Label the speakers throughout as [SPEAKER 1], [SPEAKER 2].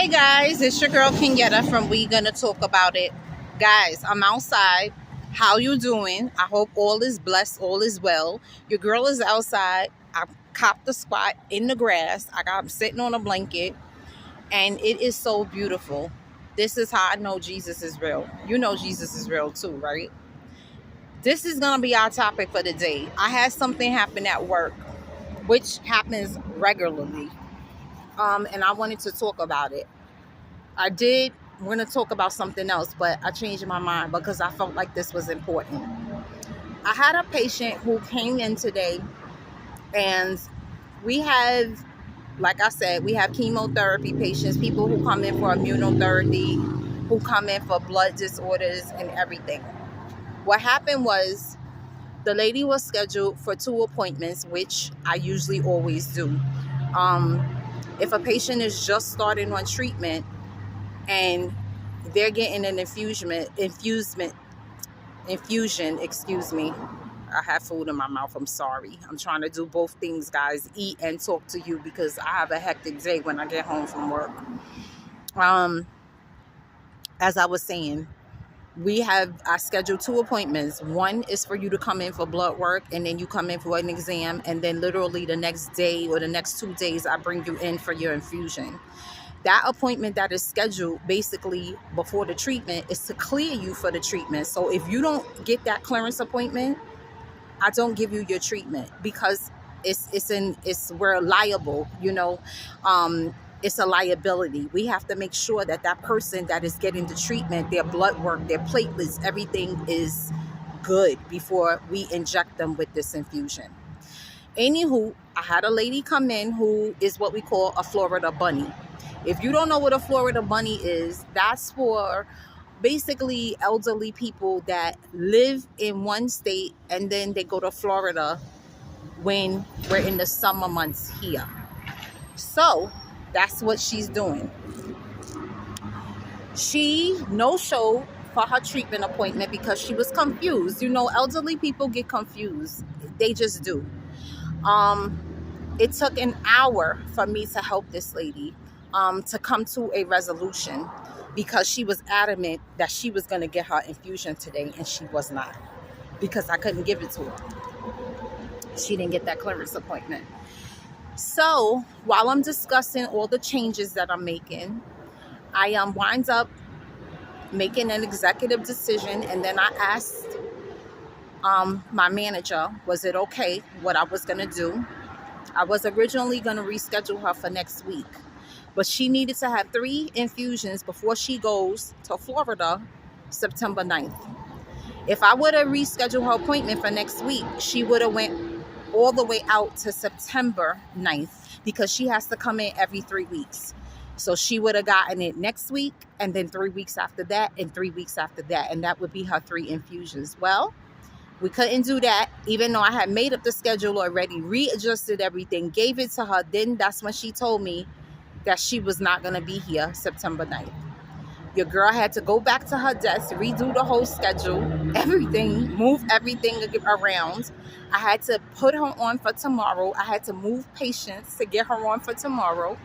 [SPEAKER 1] Hey guys, it's your girl Kenyatta from We Gonna Talk About It. Guys, I'm outside. How you doing? I hope all is blessed, all is well. Your girl is outside. I copped a spot in the grass. I'm sitting on a blanket and it is so beautiful. This is how I know Jesus is real. You know Jesus is real too, right? This is gonna be our topic for the day. I had something happen at work, which happens regularly. And I wanted to talk about it. I did. We're going to talk about something else, but I changed my mind because I felt like this was important. I had a patient who came in today, and we have, like I said, we have chemotherapy patients, people who come in for immunotherapy, who come in for blood disorders and everything. What happened was the lady was scheduled for 2 appointments, which I usually always do. If a patient is just starting on treatment, and they're getting an infusion, excuse me. I have food in my mouth. I'm sorry. I'm trying to do both things, guys. Eat and talk to you because I have a hectic day when I get home from work. As I was saying, I scheduled 2 appointments. One is for you to come in for blood work, and then you come in for an exam, and then literally the next day or the next 2 days, I bring you in for your infusion. That appointment that is scheduled basically before the treatment is to clear you for the treatment. So if you don't get that clearance appointment, I don't give you your treatment because we're liable, it's a liability. We have to make sure that person that is getting the treatment, their blood work, their platelets, everything is good before we inject them with this infusion. Anywho, I had a lady come in who is what we call a Florida bunny. If you don't know what a Florida bunny is, that's for basically elderly people that live in one state and then they go to Florida when we're in the summer months here. So that's what she's doing. She no-showed for her treatment appointment because she was confused. Elderly people get confused. They just do. It took an hour for me to help this lady to come to a resolution because she was adamant that she was going to get her infusion today, and she was not because I couldn't give it to her. She didn't get that clearance appointment. So while I'm discussing all the changes that I'm making, I winds up making an executive decision, and then I asked my manager, was it okay what I was going to do? I was originally going to reschedule her for next week, but she needed to have 3 infusions before she goes to Florida September 9th. If I would have rescheduled her appointment for next week, she would have went all the way out to September 9th because she has to come in every 3 weeks. So she would have gotten it next week, and then 3 weeks after that, and 3 weeks after that, and that would be her 3 infusions. Well, we couldn't do that, even though I had made up the schedule already, readjusted everything, gave it to her. Then that's when she told me that she was not going to be here September 9th. Your girl had to go back to her desk, redo the whole schedule, everything, move everything around. I had to put her on for tomorrow. I had to move patients to get her on for tomorrow.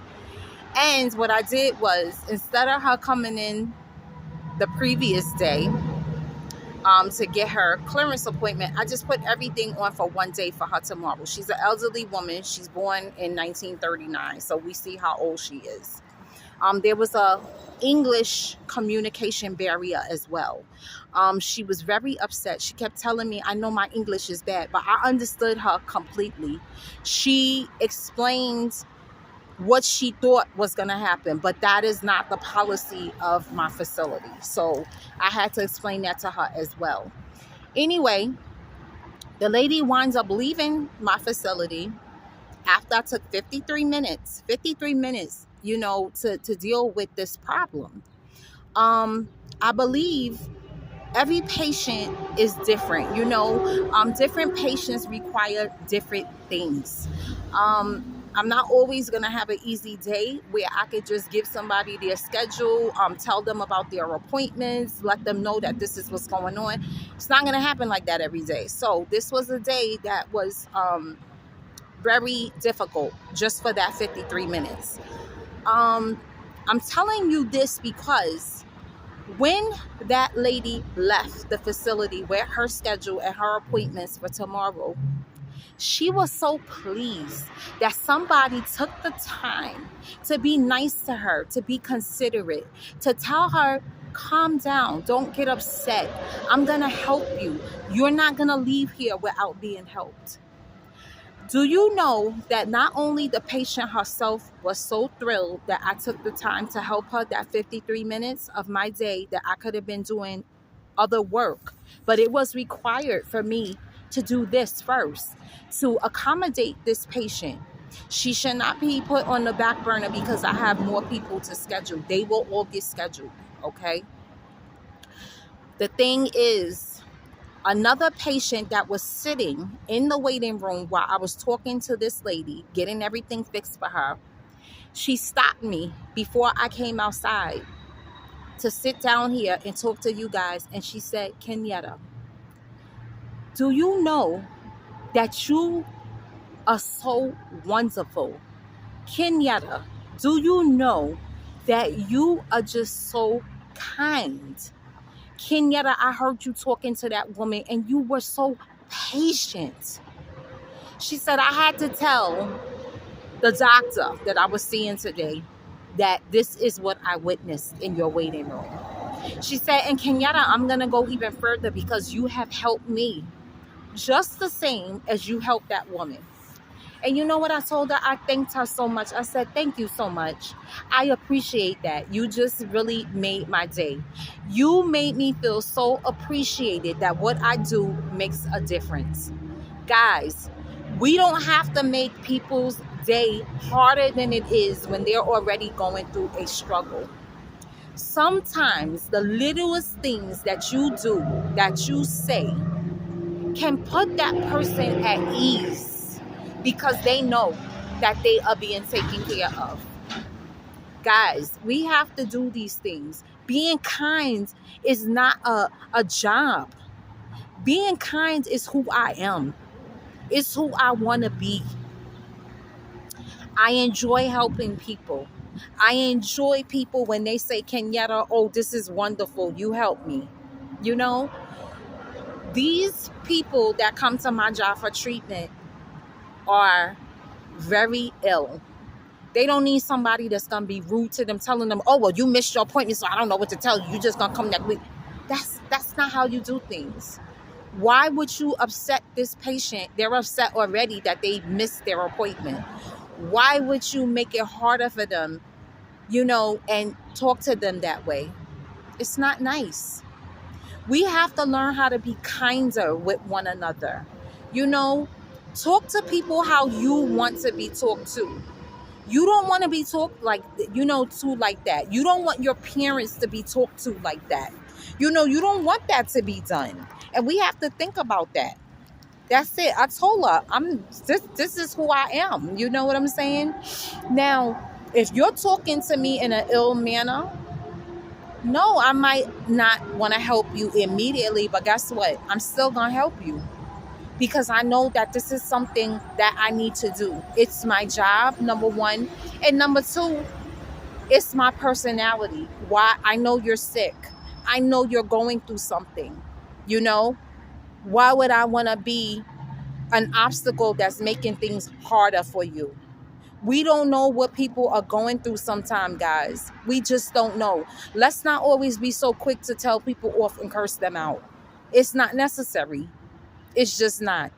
[SPEAKER 1] And what I did was, instead of her coming in the previous day, to get her clearance appointment, I just put everything on for one day for her tomorrow. She's an elderly woman. She's born in 1939, so we see how old she is. There was a English communication barrier as well. She was very upset. She kept telling me, I know my English is bad, but I understood her completely. She explained what she thought was going to happen, but that is not the policy of my facility. So I had to explain that to her as well. Anyway, the lady winds up leaving my facility after I took 53 minutes, to deal with this problem. I believe every patient is different. Different patients require different things. I'm not always going to have an easy day where I could just give somebody their schedule, tell them about their appointments, let them know that this is what's going on. It's not going to happen like that every day. So this was a day that was very difficult just for that 53 minutes. I'm telling you this because when that lady left the facility with her schedule and her appointments for tomorrow, she was so pleased that somebody took the time to be nice to her, to be considerate, to tell her, calm down, don't get upset. I'm going to help you. You're not going to leave here without being helped. Do you know that not only the patient herself was so thrilled that I took the time to help her that 53 minutes of my day that I could have been doing other work, but it was required for me to do this first, to accommodate this patient. She should not be put on the back burner because I have more people to schedule. They will all get scheduled, okay? The thing is, another patient that was sitting in the waiting room while I was talking to this lady, getting everything fixed for her, she stopped me before I came outside to sit down here and talk to you guys. And she said, Kenyatta, do you know that you are so wonderful? Kenyatta, do you know that you are just so kind? Kenyatta, I heard you talking to that woman and you were so patient. She said, I had to tell the doctor that I was seeing today that this is what I witnessed in your waiting room. She said, and Kenyatta, I'm going to go even further because you have helped me just the same as you helped that woman. And you know what I told her? I thanked her so much. I said, thank you so much. I appreciate that. You just really made my day. You made me feel so appreciated that what I do makes a difference. Guys, we don't have to make people's day harder than it is when they're already going through a struggle. Sometimes the littlest things that you do, that you say, can put that person at ease because they know that they are being taken care of. Guys, we have to do these things. Being kind is not a job. Being kind is who I am. It's who I want to be. I enjoy helping people. I enjoy people when they say, Kenyatta, oh, this is wonderful. You help me. You know, these people that come to my job for treatment are very ill. They don't need somebody that's going to be rude to them, telling them, oh, well, you missed your appointment, so I don't know what to tell you. You're just going to come next week. That's not how you do things. Why would you upset this patient? They're upset already that they missed their appointment. Why would you make it harder for them, you know, and talk to them that way? It's not nice. We have to learn how to be kinder with one another. You know, talk to people how you want to be talked to. You don't want to be talked like, you know, to like that. You don't want your parents to be talked to like that. You know, you don't want that to be done. And we have to think about that. That's it. I told her, this is who I am. You know what I'm saying? Now, if you're talking to me in an ill manner, no, I might not want to help you immediately, but guess what? I'm still going to help you because I know that this is something that I need to do. It's my job, number one. And number two, it's my personality. Why? I know you're sick. I know you're going through something. You know, why would I want to be an obstacle that's making things harder for you? We don't know what people are going through sometimes, guys. We just don't know. Let's not always be so quick to tell people off and curse them out. It's not necessary. It's just not.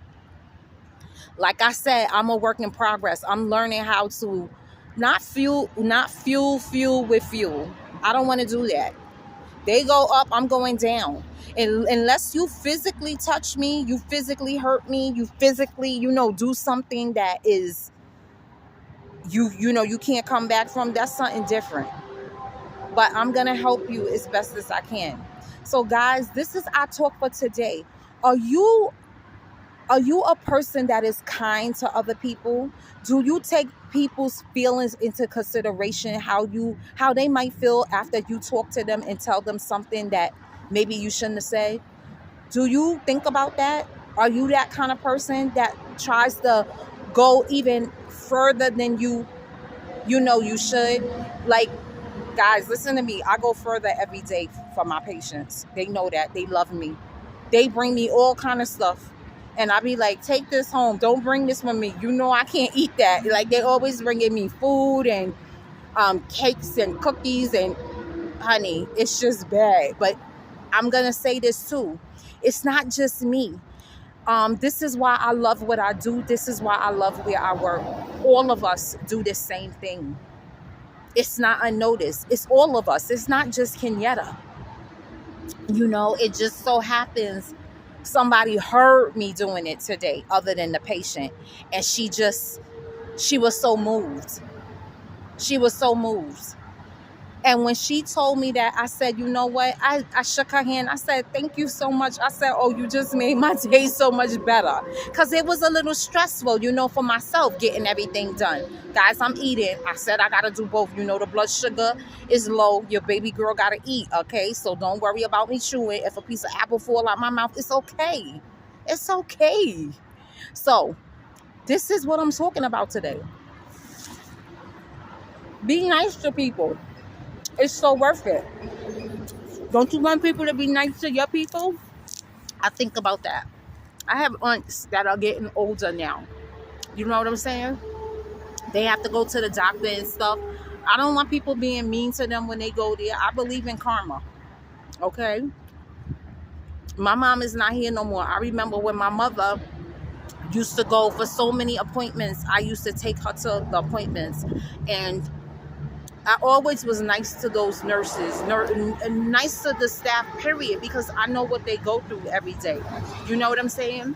[SPEAKER 1] Like I said, I'm a work in progress. I'm learning how to not fuel with fuel. I don't want to do that. They go up, I'm going down. And unless you physically touch me, you physically hurt me, you physically, you know, do something that is, you know, you can't come back from, that's something different. But I'm going to help you as best as I can. So guys, this is our talk for today. Are you a person that is kind to other people? Do you take people's feelings into consideration, how they might feel after you talk to them and tell them something that maybe you shouldn't have said? Do you think about that? Are you that kind of person that tries to go even further than you know you should? Like, Guys, listen to me. I go further every day for my patients. They know that. They love me. They bring me all kind of stuff. And I be like, take this home. Don't bring this with me. You know I can't eat that. Like, they always bringing me food and cakes and cookies. And honey, it's just bad. But I'm going to say this too. It's not just me. This is why I love what I do. This is why I love where I work. All of us do the same thing. It's not unnoticed. It's all of us. It's not just Kenyatta. You know, it just so happens somebody heard me doing it today other than the patient. And she was so moved. She was so moved. And when she told me that, I said, you know what? I shook her hand. I said, thank you so much. I said, oh, you just made my day so much better. Because it was a little stressful, you know, for myself getting everything done. Guys, I'm eating. I said I got to do both. You know, the blood sugar is low. Your baby girl got to eat, okay? So don't worry about me chewing. If a piece of apple fall out my mouth, it's okay. It's okay. So this is what I'm talking about today. Be nice to people. It's so worth it. Don't you want people to be nice to your people? I think about that. I have aunts that are getting older now. You know what I'm saying? They have to go to the doctor and stuff. I don't want people being mean to them when they go there. I believe in karma. Okay? My mom is not here no more. I remember when my mother used to go for so many appointments. I used to take her to the appointments. And I always was nice to those nurses, nice to the staff, period, because I know what they go through every day. You know what I'm saying?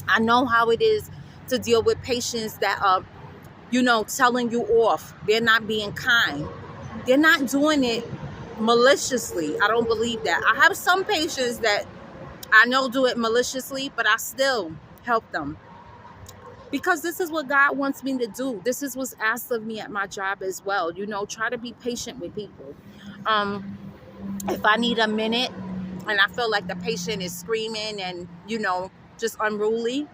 [SPEAKER 1] I know how it is to deal with patients that are, you know, telling you off. They're not being kind. They're not doing it maliciously. I don't believe that. I have some patients that I know do it maliciously, but I still help them. Because this is what God wants me to do. This is what's asked of me at my job as well. You know, try to be patient with people. If I need a minute and I feel like the patient is screaming and, you know, just unruly,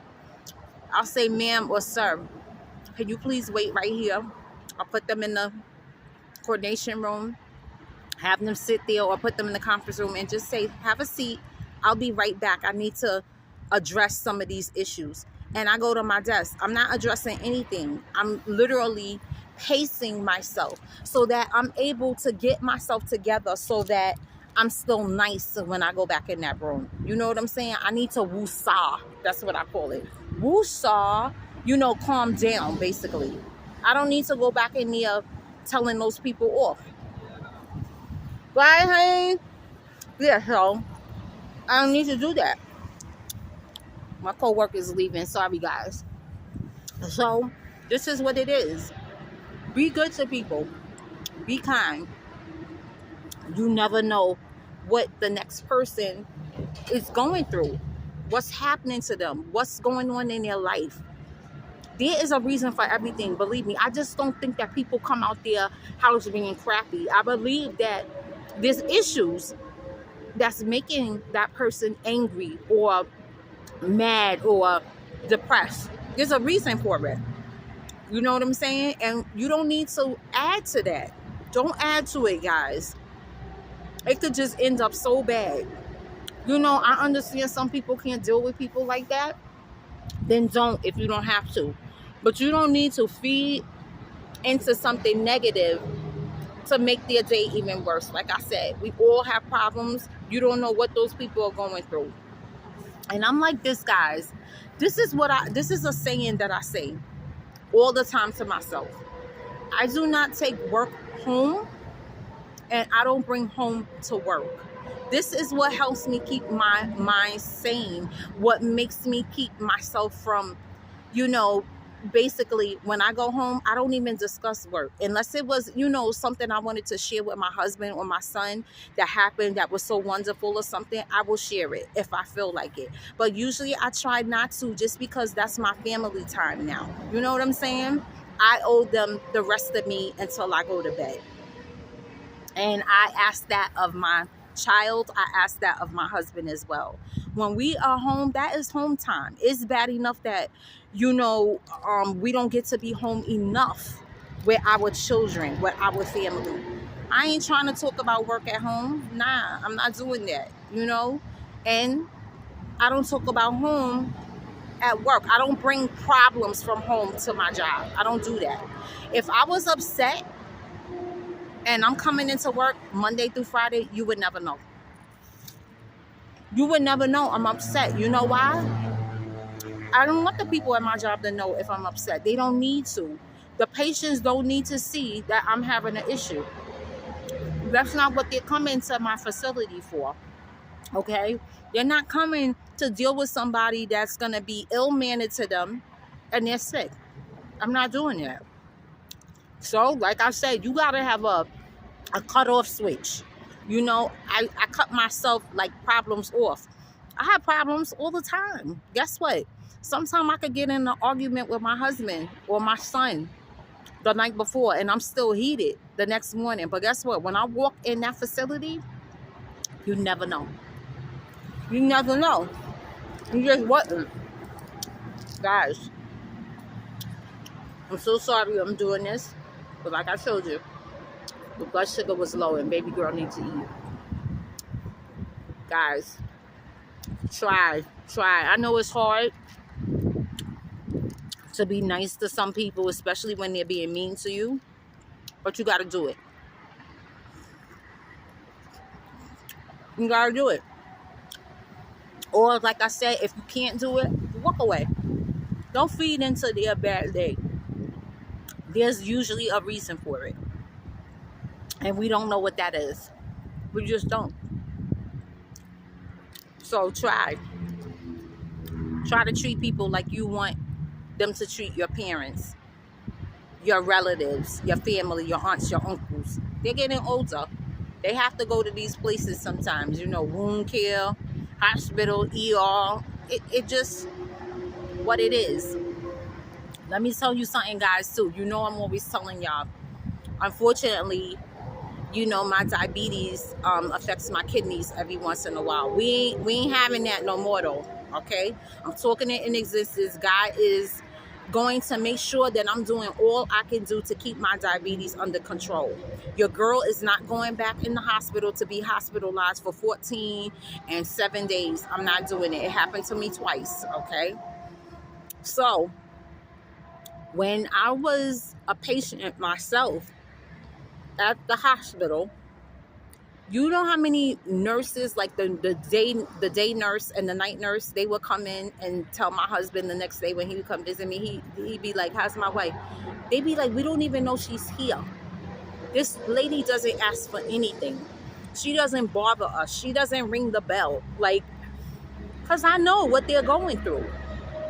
[SPEAKER 1] I'll say, ma'am or sir, can you please wait right here? I'll put them in the coordination room, have them sit there, or put them in the conference room and just say, have a seat. I'll be right back. I need to address some of these issues. And I go to my desk. I'm not addressing anything. I'm literally pacing myself so that I'm able to get myself together so that I'm still nice when I go back in that room. You know what I'm saying? I need to woo-saw. That's what I call it. Woo-saw, you know, calm down, basically. I don't need to go back in there telling those people off. Right, honey? Yeah, so I don't need to do that. My co-worker is leaving. Sorry, guys. So, this is what it is. Be good to people. Be kind. You never know what the next person is going through. What's happening to them. What's going on in their life. There is a reason for everything. Believe me. I just don't think that people come out there house being crappy. I believe that there's issues that's making that person angry or mad or depressed. There's a reason for it. You know what I'm saying? And you don't need to add to that. Don't add to it, guys. It could just end up so bad. You know, I understand some people can't deal with people like that. Then don't if you don't have to. But you don't need to feed into something negative to make their day even worse. Like I said, we all have problems. You don't know what those people are going through. And I'm like this, guys. This is a saying that I say all the time to myself. I do not take work home, and I don't bring home to work. This is what helps me keep my mind sane. What makes me keep myself from, you know, basically when I go home, I don't even discuss work unless it was, you know, something I wanted to share with my husband or my son that happened that was so wonderful or something. I will share it if I feel like it, but usually I try not to, just because that's my family time now. You know what I'm saying? I owe them the rest of me until I go to bed. And I ask that of my child. I ask that of my husband as well. When we are home, that is home time. It's bad enough that, you know, we don't get to be home enough with our children, with our family. I ain't trying to talk about work at home. Nah, I'm not doing that, you know? And I don't talk about home at work. I don't bring problems from home to my job. I don't do that. If I was upset and I'm coming into work Monday through Friday, you would never know. You would never know I'm upset. You know why? I don't want the people at my job to know if I'm upset. They don't need to. The patients don't need to see that I'm having an issue. That's not what they're coming to my facility for. Okay? They're not coming to deal with somebody that's going to be ill-mannered to them and they're sick. I'm not doing that. So, like I said, you got to have a cut-off switch. You know, I cut myself like problems off. I have problems all the time. Guess what? Sometimes I could get in an argument with my husband or my son the night before and I'm still heated the next morning. But guess what? When I walk in that facility, you never know. You never know. You just wasn't. Guys, I'm so sorry I'm doing this. But like I showed you, the blood sugar was low and baby girl needs to eat. Guys, try. I know it's hard to be nice to some people, especially when they're being mean to you, but you got to do it. You got to do it. Or like I said, if you can't do it, walk away. Don't feed into their bad day. There's usually a reason for it. And we don't know what that is. We just don't. So try to treat people like you want them to treat your parents, your relatives, your family, your aunts, your uncles. They're getting older. They have to go to these places sometimes, you know, wound care, hospital, ER. It just what it is. Let me tell you something, guys, too. You know I'm always telling y'all. Unfortunately, you know, my diabetes affects my kidneys every once in a while. We ain't having that no more, though, okay? I'm talking it in existence. God is going to make sure that I'm doing all I can do to keep my diabetes under control. Your girl is not going back in the hospital to be hospitalized for 14 and 7 days. I'm not doing it. It happened to me twice, okay? So, when I was a patient myself, at the hospital, you know how many nurses, like the day nurse and the night nurse, they would come in and tell my husband the next day when he would come visit me, he'd be like, how's my wife? They'd be like, we don't even know she's here. This lady doesn't ask for anything. She doesn't bother us. She doesn't ring the bell. Like, because I know what they're going through.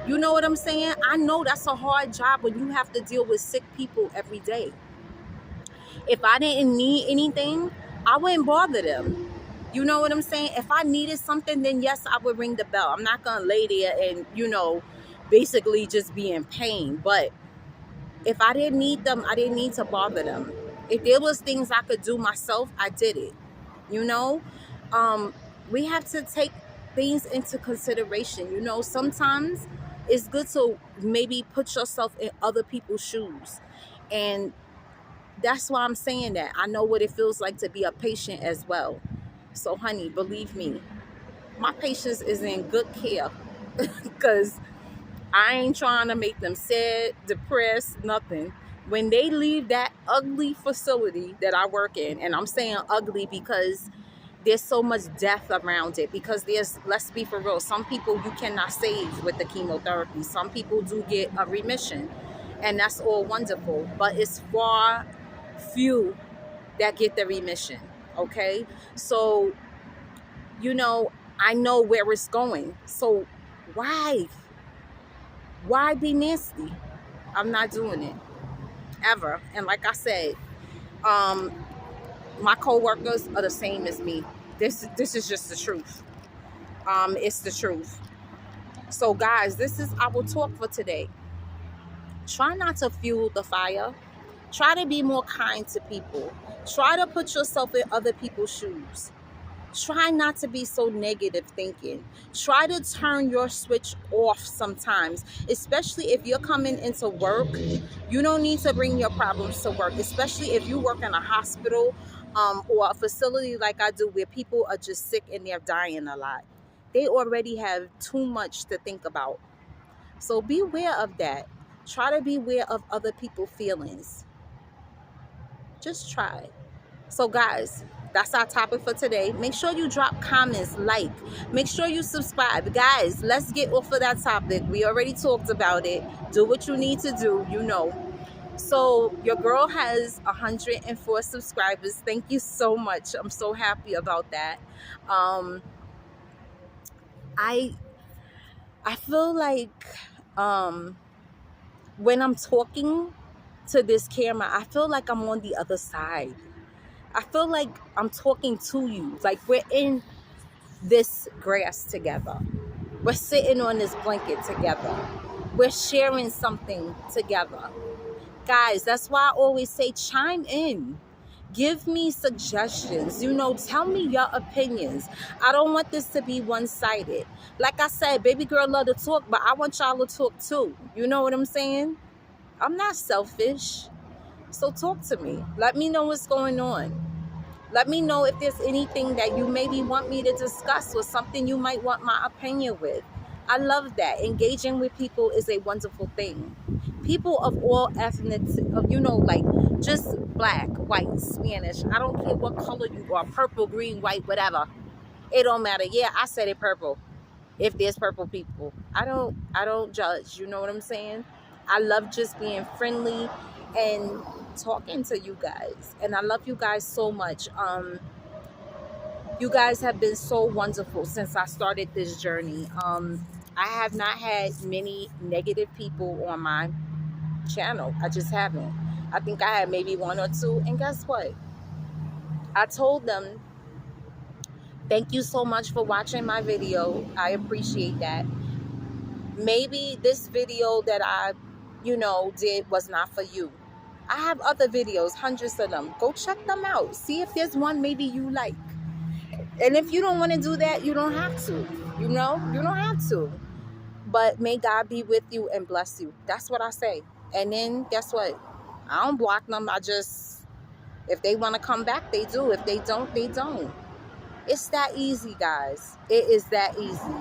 [SPEAKER 1] You know what I'm saying? I know that's a hard job when you have to deal with sick people every day. If I didn't need anything, I wouldn't bother them. You know what I'm saying? If I needed something, then yes, I would ring the bell. I'm not going to lay there and, you know, basically just be in pain. But if I didn't need them, I didn't need to bother them. If there was things I could do myself, I did it. You know, we have to take things into consideration. You know, sometimes it's good to maybe put yourself in other people's shoes. And that's why I'm saying that. I know what it feels like to be a patient as well. So, honey, believe me, my patients is in good care because I ain't trying to make them sad, depressed, nothing. When they leave that ugly facility that I work in, and I'm saying ugly because there's so much death around it, because let's be for real, some people you cannot save with the chemotherapy. Some people do get a remission, and that's all wonderful, but it's far few that get the remission. Okay, so you know, I know where it's going. So why be nasty? I'm not doing it ever. And like I said, my co-workers are the same as me. This is just the truth. It's the truth. So guys, this is our talk for today. Try not to fuel the fire. Try to be more kind to people. Try to put yourself in other people's shoes. Try not to be so negative thinking. Try to turn your switch off sometimes, especially if you're coming into work. You don't need to bring your problems to work, especially if you work in a hospital or a facility like I do where people are just sick and they're dying a lot. They already have too much to think about. So be aware of that. Try to be aware of other people's feelings. Just try. So guys, that's our topic for today. Make sure you drop comments, like, make sure you subscribe. Guys, let's get off of that topic. We already talked about it. Do what you need to do, you know. So your girl has 104 subscribers. Thank you so much. I'm so happy about that. I feel like when I'm talking to this camera, I feel like I'm on the other side. I feel like I'm talking to you. Like we're in this grass together. We're sitting on this blanket together. We're sharing something together. Guys, that's why I always say chime in. Give me suggestions. You know, tell me your opinions. I don't want this to be one-sided. Like I said, baby girl love to talk, but I want y'all to talk too. You know what I'm saying? I'm not selfish. So talk to me. Let me know what's going on. Let me know if there's anything that you maybe want me to discuss or something you might want my opinion with. I love that. Engaging with people is a wonderful thing. People of all ethnics, you know, like just black, white, Spanish. I don't care what color you are, purple, green, white, whatever. It don't matter. Yeah, I said it purple. If there's purple people, I don't judge. You know what I'm saying? I love just being friendly and talking to you guys, and I love you guys so much. You guys have been so wonderful since I started this journey. I have not had many negative people on my channel. I just haven't. I think I had maybe one or two, and guess what? I told them, thank you so much for watching my video. I appreciate that. Maybe this video that I, you know, did was not for you. I have other videos, hundreds of them. Go check them out. See if there's one maybe you like. And if you don't want to do that, you don't have to. You know, you don't have to. But may God be with you and bless you. That's what I say. And then guess what? I don't block them. I just, if they want to come back, they do. If they don't, they don't. It's that easy, guys. It is that easy.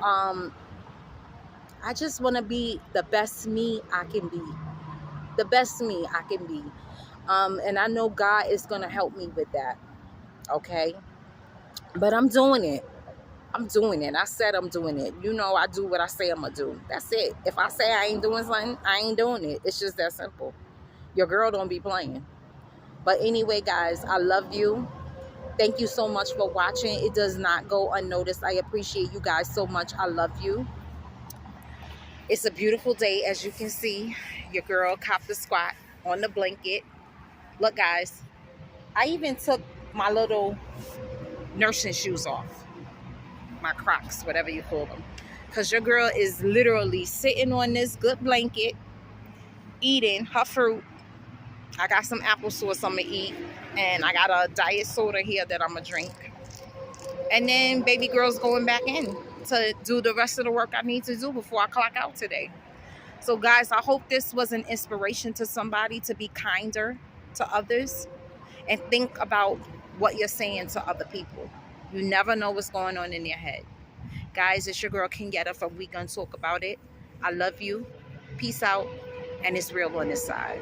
[SPEAKER 1] I just want to be the best me I can be. The best me I can be. And I know God is going to help me with that. Okay? But I'm doing it. I'm doing it. I said I'm doing it. You know, I do what I say I'm going to do. That's it. If I say I ain't doing something, I ain't doing it. It's just that simple. Your girl don't be playing. But anyway, guys, I love you. Thank you so much for watching. It does not go unnoticed. I appreciate you guys so much. I love you. It's a beautiful day, as you can see. Your girl copped the squat on the blanket. Look, guys, I even took my little nursing shoes off. My Crocs, whatever you call them. Because your girl is literally sitting on this good blanket, eating her fruit. I got some applesauce I'm going to eat. And I got a diet soda here that I'm going to drink. And then baby girl's going back in to do the rest of the work I need to do before I clock out today. So guys, I hope this was an inspiration to somebody to be kinder to others and think about what you're saying to other people. You never know what's going on in their head. Guys, it's your girl Kingetta from We Gon Talk About It. I love you. Peace out. And it's real on this side.